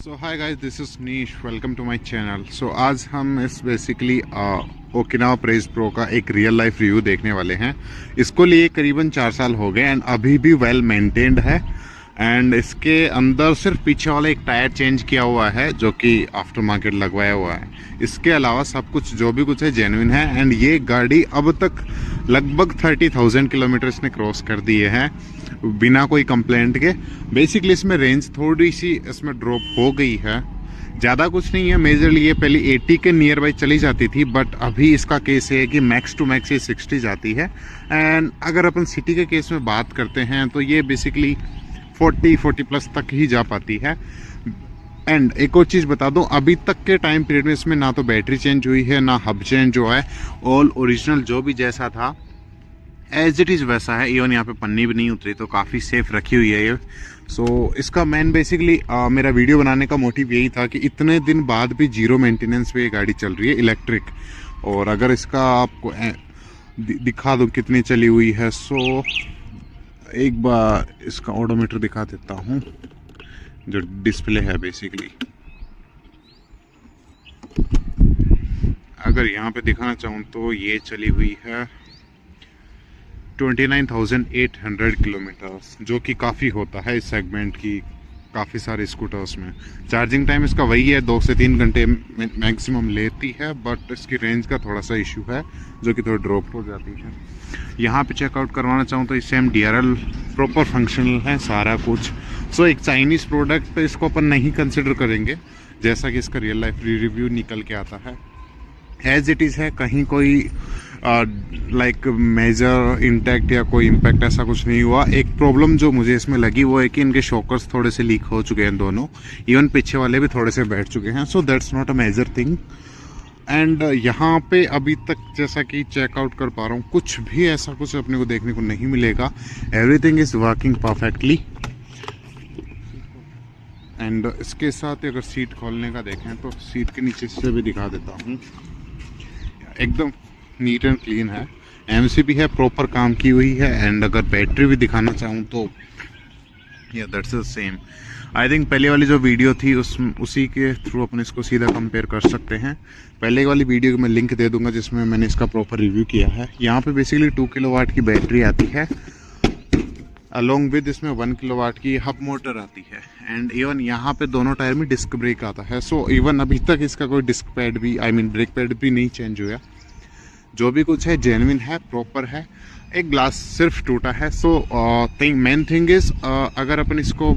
So hi guys, this is Nish, welcome to my channel. So आज हम इस basically Okinawa praise pro का एक रियल लाइफ रिव्यू देखने वाले हैं। इसको लिए करीबन 4 साल हो गए एंड अभी भी वेल मेंटेन्ड है। एंड इसके अंदर सिर्फ पीछे वाला एक टायर चेंज किया हुआ है जो कि आफ्टर मार्केट लगवाया हुआ है। इसके अलावा सब कुछ जो भी कुछ है जेन्युइन है। एंड ये गाड़ी अब तक लगभग 30,000 किलोमीटर इसने क्रॉस कर दिए हैं बिना कोई कंप्लेंट के। बेसिकली इसमें रेंज थोड़ी सी इसमें ड्रॉप हो गई है, ज़्यादा कुछ नहीं है। मेजरली ये पहले 80 के नियर बाई चली जाती थी, बट अभी इसका केस है कि मैक्स टू मैक्स ये 60 जाती है। एंड अगर अपन सिटी के केस में बात करते हैं तो ये बेसिकली 40 प्लस तक ही जा पाती है। एंड एक और चीज़ बता दूं, अभी तक के टाइम पीरियड में इसमें ना तो बैटरी चेंज हुई है ना हब चेंज हुआ है। ऑल ओरिजिनल जो भी जैसा था एज इट इज़ वैसा है। इवन यहाँ पे पन्नी भी नहीं उतरी, तो काफ़ी सेफ रखी हुई है ये। सो इसका मेन बेसिकली मेरा वीडियो बनाने का मोटिव यही था कि इतने दिन बाद भी जीरो मेंटेनेंस पे ये गाड़ी चल रही है इलेक्ट्रिक। और अगर इसका आपको दिखा दूँ कितनी चली हुई है, सो एक बार इसका ओडोमीटर दिखा देता हूँ जो डिस्प्ले है बेसिकली। अगर यहाँ पे दिखाना चाहूँ तो ये चली हुई है 29,800 किलोमीटर्स, जो कि काफ़ी होता है इस सेगमेंट की काफ़ी सारे स्कूटर्स में। चार्जिंग टाइम इसका वही है, 2 से 3 घंटे मैक्सिमम लेती है, बट इसकी रेंज का थोड़ा सा इशू है जो कि थोड़ी ड्रॉप हो जाती है। यहाँ पे चेकआउट करवाना चाहूँ तो इससे हम DRL प्रॉपर फंक्शनल है सारा कुछ। सो एक चाइनीज़ प्रोडक्ट इसको अपन नहीं कंसिडर करेंगे, जैसा कि इसका रियल लाइफ रिव्यू निकल के आता है। एज इट इज़ है, कहीं कोई लाइक मेजर इंटैक्ट या कोई इम्पैक्ट ऐसा कुछ नहीं हुआ। एक प्रॉब्लम जो मुझे इसमें लगी वो है कि इनके शॉकर्स थोड़े से लीक हो चुके हैं दोनों, इवन पीछे वाले भी थोड़े से बैठ चुके हैं। So that's not a major thing. And यहाँ पे अभी तक जैसा कि चेकआउट कर पा रहा हूँ, कुछ भी ऐसा कुछ अपने को देखने को नहीं मिलेगा। Everything is working perfectly. And इसके साथ अगर सीट खोलने का देखें तो सीट के नीचे से भी दिखा देता हूँ, एकदम नीट एंड क्लीन है। MCB है, प्रॉपर काम की हुई है। एंड अगर बैटरी भी दिखाना चाहूँ तो या that's the same. I think पहले वाली जो वीडियो थी उसी के थ्रू अपन इसको सीधा कंपेयर कर सकते हैं। पहले वाली वीडियो को मैं लिंक दे दूंगा जिसमें मैंने इसका प्रॉपर रिव्यू किया है। यहाँ पे बेसिकली 2 किलोवाट की बैटरी आती है, अलोंग विद इसमें 1 किलोवाट की हब मोटर आती है। एंड इवन यहाँ पे दोनों टायर में डिस्क ब्रेक आता है। सो इवन अभी तक इसका कोई डिस्क पैड भी ब्रेक पैड भी नहीं चेंज हुआ। जो भी कुछ है जेन्युइन है, प्रॉपर है। एक ग्लास सिर्फ टूटा है। सो मेन थिंग इज अगर अपन इसको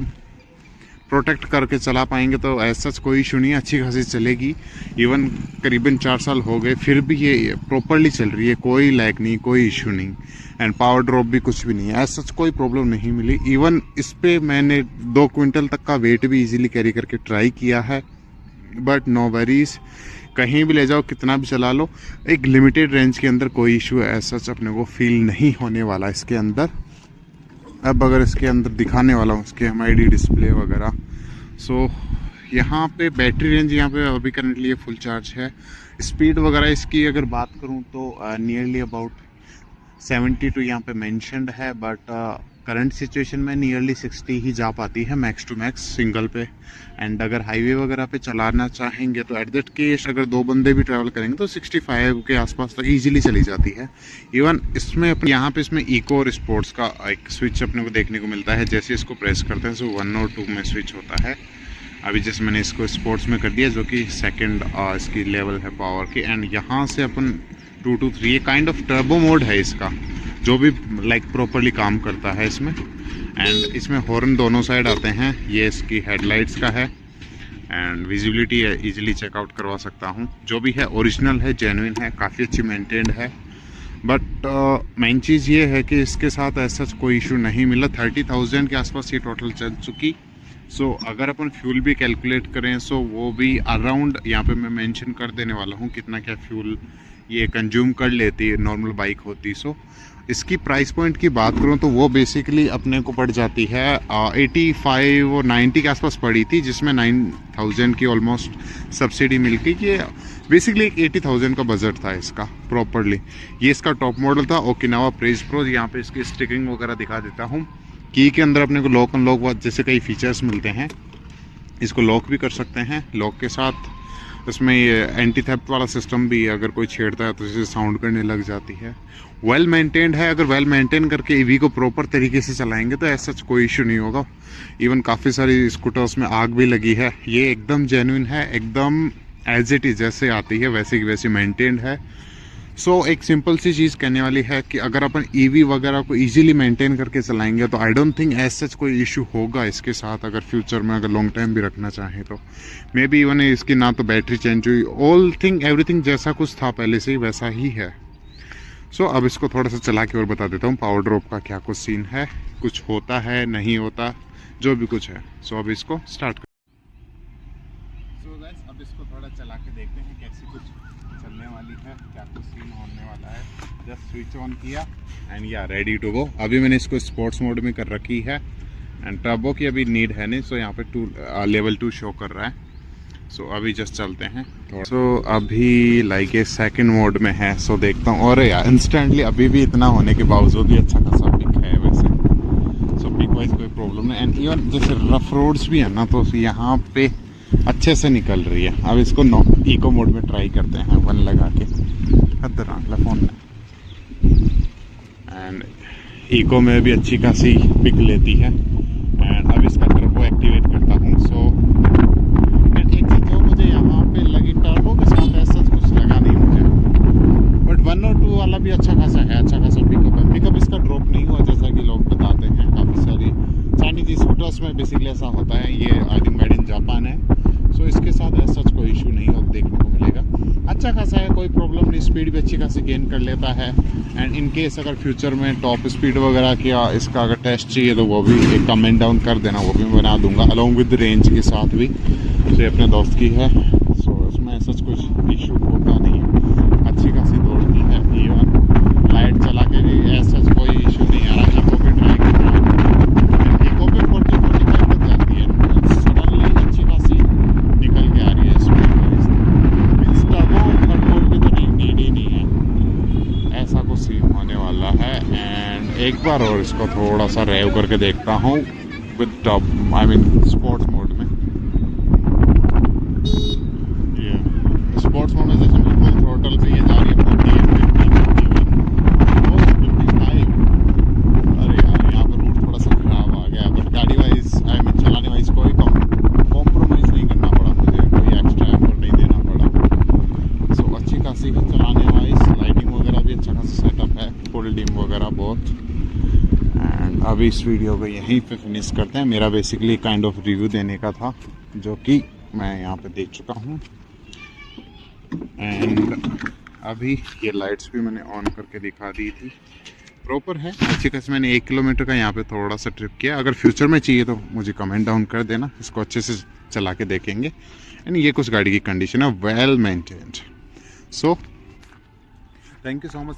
प्रोटेक्ट करके चला पाएंगे तो ऐसा कोई इशू नहीं, अच्छी खासी चलेगी। इवन करीबन 4 साल हो गए फिर भी ये प्रॉपरली चल रही है, कोई लैग नहीं, कोई इशू नहीं। एंड पावर ड्रॉप भी कुछ भी नहीं है, ऐसा कोई प्रॉब्लम नहीं मिली। इवन इस पे मैंने 2 क्विंटल तक का वेट भी इजीली कैरी करके ट्राई किया है, बट नो वरीज। कहीं भी ले जाओ, कितना भी चला लो, एक लिमिटेड रेंज के अंदर कोई इशू ऐसा अपने को फील नहीं होने वाला इसके अंदर। अब अगर इसके अंदर दिखाने वाला हूँ उसके MID डिस्प्ले वगैरह। सो यहाँ पे बैटरी रेंज यहाँ पे अभी करंटली ये फुल चार्ज है। स्पीड वगैरह इसकी अगर बात करूँ तो नियरली अबाउट 72 यहाँ पे मेंशन्ड है, बट करंट सिचुएशन में नियरली 60 ही जा पाती है मैक्स टू मैक्स सिंगल पे। एंड अगर हाईवे वगैरह पे चलाना चाहेंगे तो एट दैट केस अगर 2 बंदे भी ट्रैवल करेंगे तो 65 के आसपास तो ईजिली चली जाती है। इवन इसमें अपन यहाँ पे इसमें इको और स्पोर्ट्स का एक स्विच अपने को देखने को मिलता है। जैसे इसको प्रेस करते हैं सो 1 और 2 में स्विच होता है। अभी जैसे मैंने इसको स्पोर्ट्स में कर दिया जो कि सेकेंड इसकी लेवल है पावर की। एंड यहाँ से अपन 2 to 3 ये काइंड ऑफ टर्बो मोड है इसका, जो भी लाइक प्रॉपरली काम करता है इसमें। एंड इसमें हॉर्न दोनों साइड आते हैं, ये इसकी हेडलाइट्स का है। एंड विजिबिलिटी है, इजीली चेकआउट करवा सकता हूँ। जो भी है ओरिजिनल है, जेन्युइन है, काफ़ी अच्छी मेंटेन्ड है। बट मेन चीज़ ये है कि इसके साथ ऐसा कोई इशू नहीं मिला। 30,000 के आसपास ये टोटल चल चुकी। सो अगर अपन फ्यूल भी कैलकुलेट करें सो वो भी अराउंड यहाँ पे मैं मेंशन कर देने वाला हूँ कितना क्या फ्यूल ये कंज्यूम कर लेती है नॉर्मल बाइक होती। सो इसकी प्राइस पॉइंट की बात करूं तो वो बेसिकली अपने को पड़ जाती है 85 और 90 के आसपास पड़ी थी, जिसमें 9,000 की ऑलमोस्ट सब्सिडी मिल गई। ये बेसिकली 80,000 का बजट था इसका प्रॉपरली। ये इसका टॉप मॉडल था ओकिनावा प्रेज प्रो। यहाँ पे इसकी स्टिकरिंग वगैरह दिखा देता हूँ। की के अंदर अपने को लॉक अनलॉक जैसे कई फीचर्स मिलते हैं। इसको लॉक भी कर सकते हैं। लॉक के साथ इसमें ये एंटी थेफ्ट वाला सिस्टम भी है, अगर कोई छेड़ता है तो इसे साउंड करने लग जाती है। वेल मेंटेन्ड है, अगर वेल मेंटेन करके ईवी को प्रॉपर तरीके से चलाएंगे तो ऐसा कोई इशू नहीं होगा। इवन काफ़ी सारी स्कूटर्स में आग भी लगी है, ये एकदम जेन्युइन है, एकदम एज इट इज़ जैसे आती है वैसे की वैसी मेंटेन्ड है। सो एक सिंपल सी चीज़ कहने वाली है कि अगर अपन ईवी वगैरह को इजीली मेंटेन करके चलाएंगे तो I don't think as such कोई इशू होगा इसके साथ। अगर फ्यूचर में अगर लॉन्ग टाइम भी रखना चाहें तो मे बी इवन इसकी ना तो बैटरी चेंज हुई, ऑल थिंग एवरीथिंग जैसा कुछ था पहले से ही वैसा ही है। सो अब इसको थोड़ा सा चला के और बता देता हूँ पावर ड्रॉप का क्या कुछ सीन है, कुछ होता है नहीं होता, जो भी कुछ है। सो अब इसको स्टार्ट कर। सो गाइस अब इसको थोड़ा चला के देखते हैं कैसी कुछ चलने वाली है, क्या कुछ सीन होने वाला है। जस्ट स्विच ऑन किया एंड या रेडी टू गो। अभी मैंने इसको स्पोर्ट्स मोड में कर रखी है एंड टर्बो की अभी नीड है नहीं। सो यहाँ पे लेवल 2 शो कर रहा है। सो अभी जस्ट चलते हैं थोड़ा। सो अभी लाइक ये सेकंड मोड में है। सो देखता हूँ, और यार इंस्टेंटली अभी भी इतना होने के बावजूद भी अच्छा खासा पिक है वैसे। सो पिक वाइज कोई प्रॉब्लम नहीं एंड इवन जैसे रफ रोड्स भी है ना तो यहाँ पे अच्छे से निकल रही है। अब इसको इको मोड में ट्राई करते हैं 1 लगा के। फ़ोन में एंड इको में भी अच्छी खासी पिक लेती है। एंड अब इसका टर्बो एक्टिवेट करता हूँ। सो एक चीज़ जो मुझे यहाँ पे लगी, टर्बो के साथ ऐसा कुछ लगा नहीं मुझे, बट 1 और 2 वाला भी अच्छा खासा है, अच्छा खासा पिकअप है। पिकअप इसका ड्रॉप नहीं हुआ जैसा कि लोग बताते हैं। काफ़ी सारी चाइनीज स्कूटर्स में बेसिकली ऐसा होता है। ये I think made in Japan है। सो इसके साथ ऐसा कोई इशू नहीं हो देखने को मिलेगा। अच्छा खासा है, कोई प्रॉब्लम नहीं, स्पीड भी अच्छी खासी गेन कर लेता है। एंड इन केस अगर फ्यूचर में टॉप स्पीड वगैरह किया इसका अगर टेस्ट चाहिए तो वो भी एक कमेंट डाउन कर देना, वो भी मैं बना दूंगा अलॉन्ग विद रेंज के साथ भी। तो अपने दोस्त की है। सो इसमें ऐसा कुछ इशू होता नहीं है, अच्छी खासी दौड़ती है। इवन लाइट चला के भी ऐसा कोई इशू नहीं आ रहा। इको पे ट्राई कर रहा है, इको पे 40-45 तक जाती है, सडनली अच्छी खासी निकल के आ रही है speed wise. Means turbo control की तो नीड ही नहीं है, ऐसा कुछ सीन होने वाला है। एंड एक बार और इसको थोड़ा सा रेव करके देखता हूँ with top I mean sports mode में। स्पोर्ट्स मोड में जैसे फुल थ्रोटल पे ये जा रही है 48, 50, 55। अरे यार यहाँ पर रूट थोड़ा सा खराब आ गया, बट गाड़ी वाइज आई मीन चलाने वाइज कोई कॉम्प्रोमाइज़ नहीं करना पड़ा मुझे, कोई एक्स्ट्रा एफर्ट नहीं देना पड़ा। सो अच्छी खासी चलाने वाइज लाइटिंग वगैरह भी अच्छा खासा सेटअप है, फुल डिम वगैरह बहुत। एंड अभी इस वीडियो को यहीं पे फिनिश करते हैं। मेरा बेसिकली काइंड ऑफ रिव्यू देने का था जो कि मैं यहाँ पे दे चुका हूँ। एंड अभी ये लाइट्स भी मैंने ऑन करके दिखा दी थी, प्रॉपर है अच्छी खासी। मैंने 1 किलोमीटर का यहाँ पे थोड़ा सा ट्रिप किया। अगर फ्यूचर में चाहिए तो मुझे कमेंट डाउन कर देना, इसको अच्छे से चला के देखेंगे। एंड ये कुछ गाड़ी की कंडीशन है, well maintained. So thank you so much